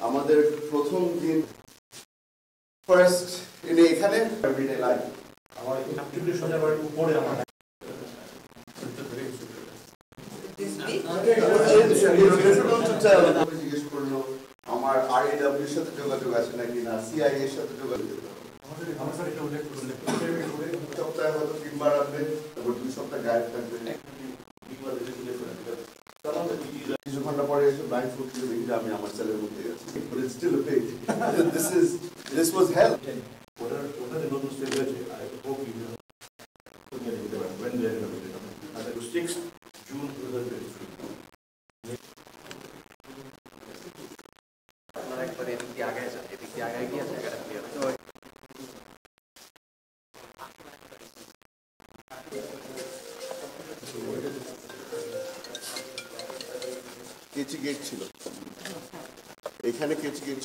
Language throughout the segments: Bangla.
আমাদের প্রথম দিন ফার্স্ট এখানে এভরিডে লাইফ আমার ইনস্টিটিউশনের উপরে আমার জিজ্ঞেস করলো আমার RAW সাথে যোগাযোগ আছে নাকি না, CIA এর সাথে যোগাযোগ সপ্তাহে হয়তো 3 বার আসবে, তারপর 2 সপ্তাহ গায়েব থাকবে, কিছু ঘন্টা পরে এসে ব্লাইন্ড ফুড দিয়ে দেখি যে আমি আমার সেলের মধ্যে আছি। But it's still a pig. This was hell. ওটাতে নতুন স্টেজ হয়েছে। I hope you know. When they are going to come. 6th June 2023. আপনারা একবার এদিক দিয়ে আগায় যান, এদিক দিয়ে আগায় গিয়ে জায়গাটা ক্লিয়ার হয়। কেচি গেট ছিল এখানে, কেচি গেট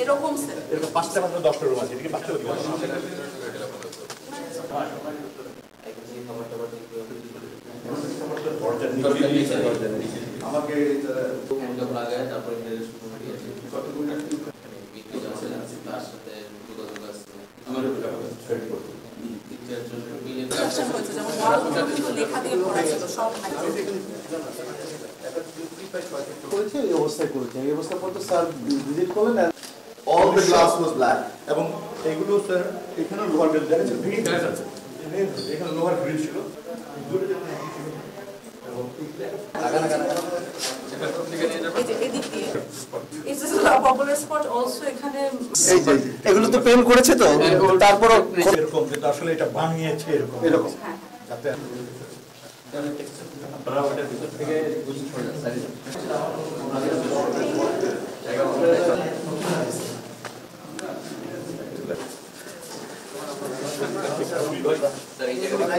এরকম স্যার এরকম 5টা 10টা রুম আছে, এদিকে 5টা অধিকার আমাকে তারপরে তার সাথে যোগাযোগ আছে আমার করেছে এই অবস্থায় করেছে, এই অবস্থা পর্যন্ত স্যার ভিজিট করলেন। All the glass was black. এবং এইগুলো স্যার এখানে লোহার গ্রিল দেখেছেন, ভিড় আছে এখানে লোহার গ্রিল ছিল। এগুলো তো পেন করেছে তো, তারপর এরকম যেটা আসলে এটা বানিয়েছে এরকম যাতে আপনারা ওটার ভিতর থেকে বুঝে ছড়ে স্যার এই জায়গায়